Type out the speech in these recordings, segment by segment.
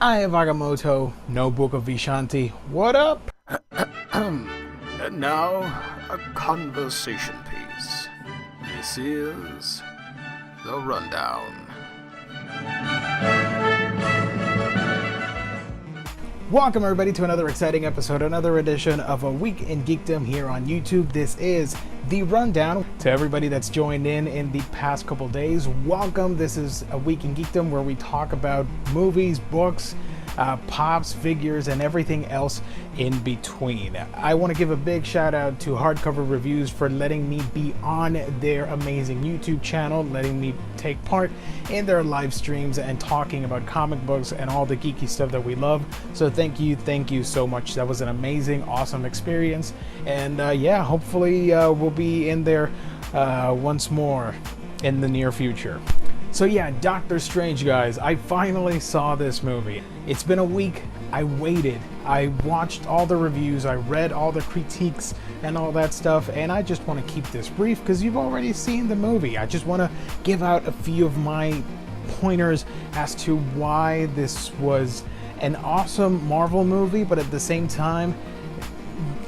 I am Agamotto, no Book of Vishanti. What up? And now, a conversation piece. This is The Rundown. Welcome everybody to another exciting episode, another edition of A Week in Geekdom here on YouTube. This is The Rundown. To everybody that's joined in the past couple days, welcome. This is A Week in Geekdom where we talk about movies, books, pops, figures, and everything else in between. I want to give a big shout out to Hardcover Reviews for letting me be on their amazing YouTube channel, letting me take part in their live streams and talking about comic books and all the geeky stuff that we love. So thank you so much. That was an amazing, awesome experience. And yeah, hopefully we'll be in there once more in the near future. So yeah, Doctor Strange, guys, I finally saw this movie. It's been a week. I waited. I watched all the reviews. I read all the critiques and all that stuff. And I just want to keep this brief because you've already seen the movie. I just want to give out a few of my pointers as to why this was an awesome Marvel movie, but at the same time,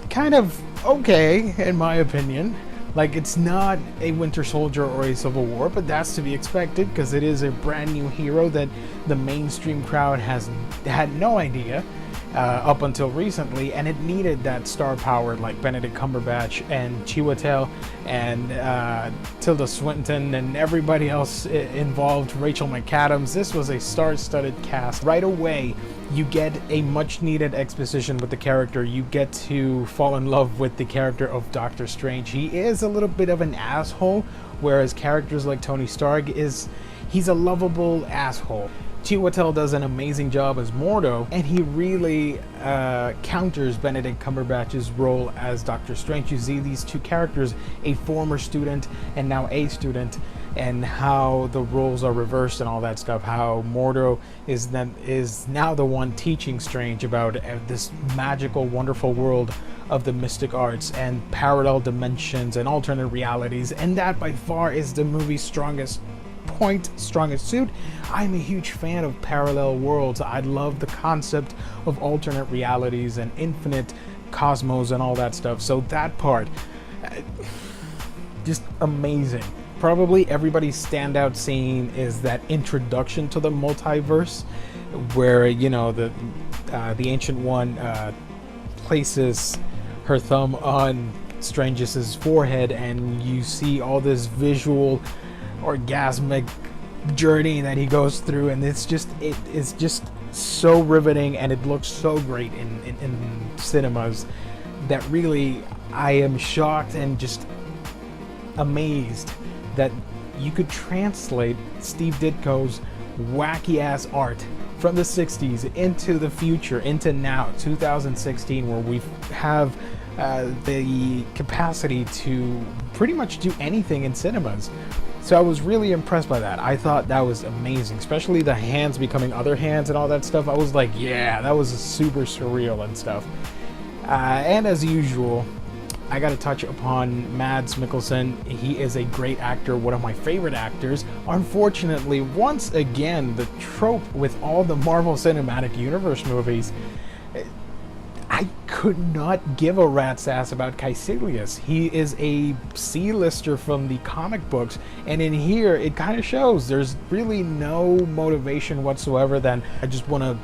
kind of okay, in my opinion. Like, it's not a Winter Soldier or a Civil War, but that's to be expected because it is a brand new hero that the mainstream crowd has had no idea up until recently, and it needed that star power like Benedict Cumberbatch and Chiwetel and Tilda Swinton and everybody else involved, Rachel McAdams. This was a star-studded cast. Right away, you get a much-needed exposition with the character. You get to fall in love with the character of Doctor Strange. He is a little bit of an asshole, whereas characters like Tony Stark he's a lovable asshole. Chiwetel does an amazing job as Mordo, and he really counters Benedict Cumberbatch's role as Doctor Strange. You see these two characters, a former student and now a student, and how the roles are reversed and all that stuff. How Mordo is now the one teaching Strange about this magical, wonderful world of the mystic arts and parallel dimensions and alternate realities, and that by far is the movie's strongest suit. I'm a huge fan of parallel worlds. I love the concept of alternate realities and infinite cosmos and all that stuff. So that part, just amazing. Probably everybody's standout scene is that introduction to the multiverse, where the Ancient One places her thumb on Strange's forehead, and you see all this visual orgasmic journey that he goes through, and it's just so riveting, and it looks so great in cinemas that really I am shocked and just amazed that you could translate Steve Ditko's wacky ass art from the 60s into the future, into now 2016, where we have the capacity to pretty much do anything in cinemas. So I was really impressed by that. I thought that was amazing, especially the hands becoming other hands and all that stuff. I was like, yeah, that was super surreal and stuff. And as usual, I gotta touch upon Mads Mikkelsen. He is a great actor, one of my favorite actors. Unfortunately, once again, the trope with all the Marvel Cinematic Universe movies, I could not give a rat's ass about Caecilius. He is a C-lister from the comic books, and in here it kind of shows. There's really no motivation whatsoever than I just want to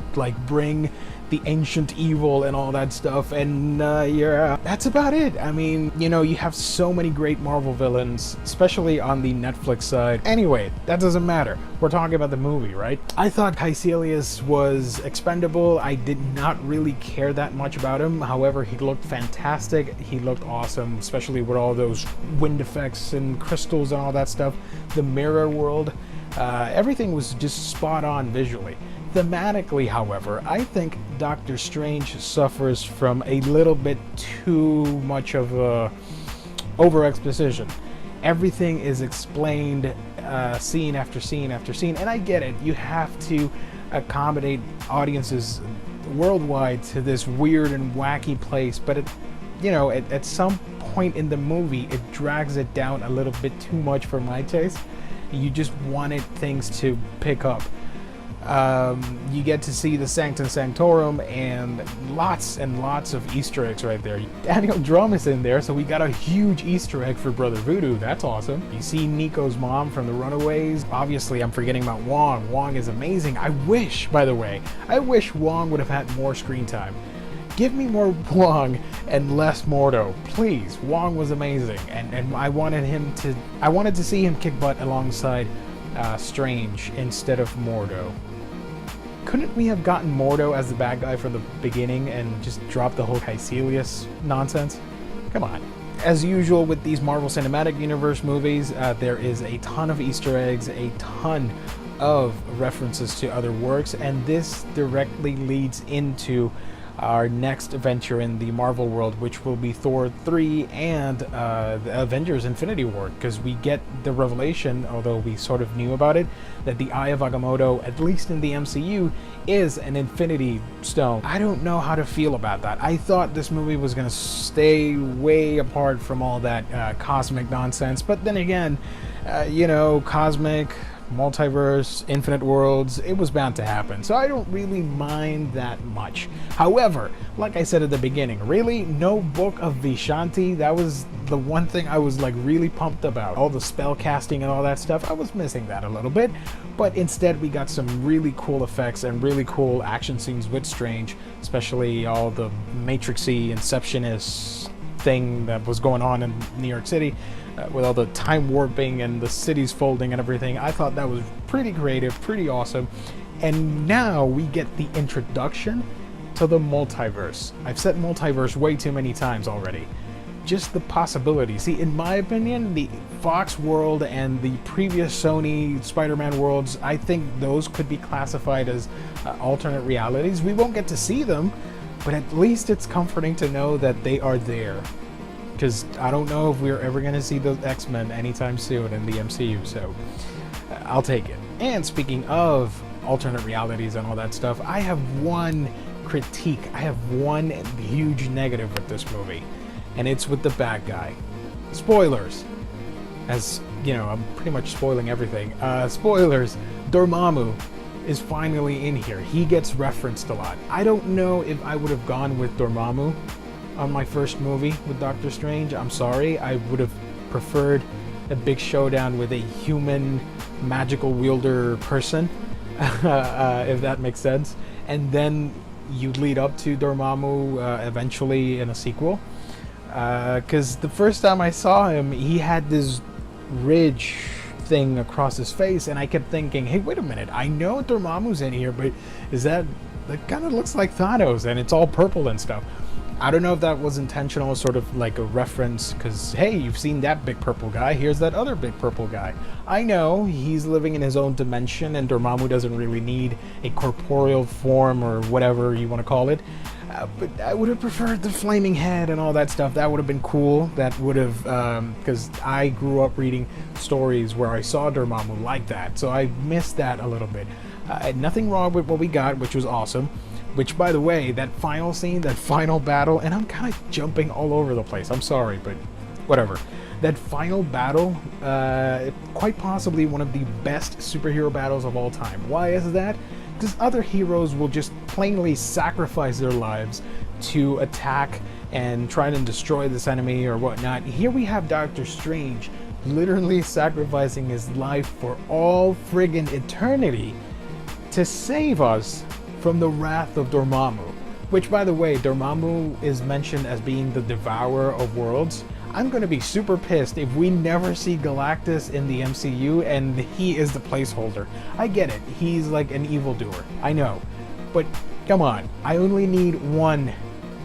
bring the ancient evil and all that stuff, and yeah, that's about it. I mean, you have so many great Marvel villains, especially on the Netflix side. Anyway, that doesn't matter. We're talking about the movie, right? I thought Caecilius was expendable. I did not really care that much about him. However, he looked fantastic. He looked awesome, especially with all those wind effects and crystals and all that stuff. The mirror world, everything was just spot on visually. Thematically, however, I think Doctor Strange suffers from a little bit too much of a over-exposition. Everything is explained scene after scene after scene, and I get it. You have to accommodate audiences worldwide to this weird and wacky place, but at some point in the movie, it drags it down a little bit too much for my taste. You just wanted things to pick up. You get to see the Sanctum Sanctorum and lots of Easter eggs right there. Daniel Drum is in there, so we got a huge Easter egg for Brother Voodoo. That's awesome. You see Nico's mom from the Runaways. Obviously, I'm forgetting about Wong. Wong is amazing. I wish Wong would have had more screen time. Give me more Wong and less Mordo, please. Wong was amazing, and I wanted to see him kick butt alongside Strange instead of Mordo. Couldn't we have gotten Mordo as the bad guy from the beginning and just dropped the whole Caecilius nonsense? Come on. As usual with these Marvel Cinematic Universe movies, there is a ton of Easter eggs, a ton of references to other works, and this directly leads into our next adventure in the Marvel world, which will be Thor 3 and the Avengers Infinity War, because we get the revelation, although we sort of knew about it, that the Eye of Agamotto, at least in the MCU, is an Infinity Stone. I don't know how to feel about that. I thought this movie was going to stay way apart from all that cosmic nonsense, but then again, cosmic, multiverse, infinite worlds, it was bound to happen, so I don't really mind that much. However, like I said at the beginning, really, no Book of Vishanti. That was the one thing I was like really pumped about. All the spell casting and all that stuff, I was missing that a little bit, but instead we got some really cool effects and really cool action scenes with Strange, especially all the Matrixy, Inceptionist thing that was going on in New York City. With all the time warping and the cities folding and everything. I thought that was pretty creative, pretty awesome. And now we get the introduction to the multiverse. I've said multiverse way too many times already. Just the possibility. See, in my opinion, the Fox world and the previous Sony Spider-Man worlds, I think those could be classified as alternate realities. We won't get to see them, but at least it's comforting to know that they are there. Because I don't know if we're ever going to see the X-Men anytime soon in the MCU, so I'll take it. And speaking of alternate realities and all that stuff, I have one critique. I have one huge negative with this movie, and it's with the bad guy. Spoilers. As, I'm pretty much spoiling everything. Spoilers. Dormammu is finally in here. He gets referenced a lot. I don't know if I would have gone with Dormammu on my first movie with Doctor Strange. I'm sorry, I would have preferred a big showdown with a human magical wielder person, if that makes sense, and then you'd lead up to Dormammu eventually in a sequel, because the first time I saw him, he had this ridge thing across his face, and I kept thinking, hey, wait a minute, I know Dormammu's in here, but that kind of looks like Thanos, and it's all purple and stuff. I don't know if that was intentional, sort of like a reference, because, hey, you've seen that big purple guy, here's that other big purple guy. I know he's living in his own dimension, and Dormammu doesn't really need a corporeal form, or whatever you want to call it, but I would have preferred the flaming head and all that stuff. That would have been cool. That would have, because I grew up reading stories where I saw Dormammu like that, so I missed that a little bit. Nothing wrong with what we got, which was awesome. Which, by the way, that final scene, that final battle, and I'm kind of jumping all over the place, I'm sorry, but whatever. That final battle, quite possibly one of the best superhero battles of all time. Why is that? Because other heroes will just plainly sacrifice their lives to attack and try to destroy this enemy or whatnot. Here we have Doctor Strange literally sacrificing his life for all friggin' eternity to save us from the wrath of Dormammu, which, by the way, Dormammu is mentioned as being the devourer of worlds. I'm gonna be super pissed if we never see Galactus in the MCU and he is the placeholder. I get it, he's like an evildoer, I know, but come on, I only need one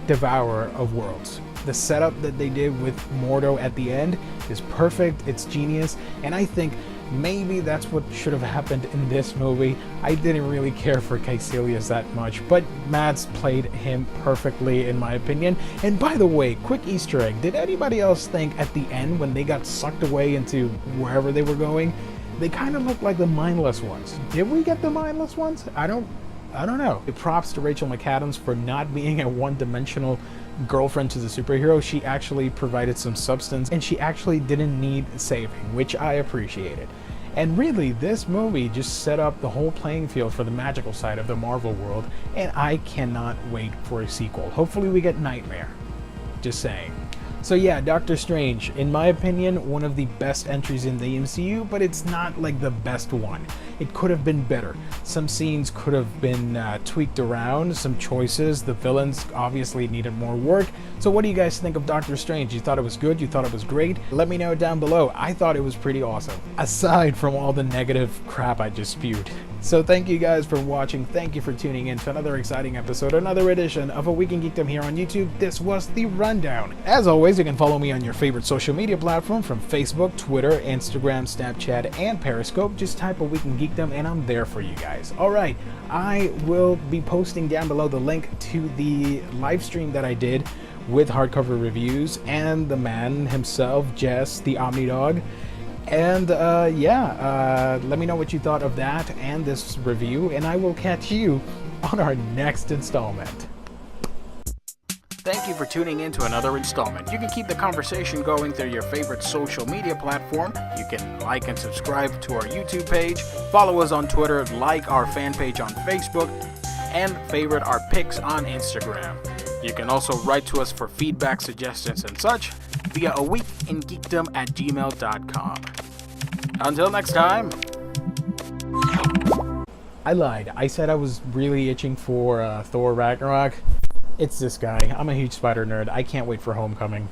devourer of worlds. The setup that they did with Mordo at the end is perfect, it's genius, and I think maybe that's what should have happened in this movie. I didn't really care for Caecilius that much, but Mads played him perfectly in my opinion. And by the way, quick Easter egg, did anybody else think at the end when they got sucked away into wherever they were going, they kind of looked like the mindless ones? Did we get the mindless ones? I don't know. Props to Rachel McAdams for not being a one-dimensional girlfriend to the superhero. She actually provided some substance and she actually didn't need saving, which I appreciated. And really, this movie just set up the whole playing field for the magical side of the Marvel world, and I cannot wait for a sequel. Hopefully we get Nightmare. Just saying. So yeah, Doctor Strange, in my opinion, one of the best entries in the MCU, but it's not like the best one. It could have been better. Some scenes could have been tweaked around, some choices. The villains obviously needed more work. So what do you guys think of Doctor Strange? You thought it was good? You thought it was great? Let me know down below. I thought it was pretty awesome, aside from all the negative crap I just spewed. So thank you guys for watching. Thank you for tuning in to another exciting episode, another edition of A Week in Geekdom here on YouTube. This was The Rundown. As always, you can follow me on your favorite social media platform from Facebook, Twitter, Instagram, Snapchat, and Periscope. Just type A Week in Geekdom and I'm there for you guys. Alright, I will be posting down below the link to the live stream that I did with hardcover reviews and the man himself, Jess, the Omnidog. And let me know what you thought of that and this review, and I will catch you on our next installment. Thank you for tuning in to another installment. You can keep the conversation going through your favorite social media platform. You can like and subscribe to our YouTube page, follow us on Twitter, like our fan page on Facebook, and favorite our pics on Instagram. You can also write to us for feedback, suggestions, and such via aweekingeekdom@gmail.com. Until next time. I lied. I said I was really itching for Thor Ragnarok. It's this guy. I'm a huge spider nerd. I can't wait for Homecoming.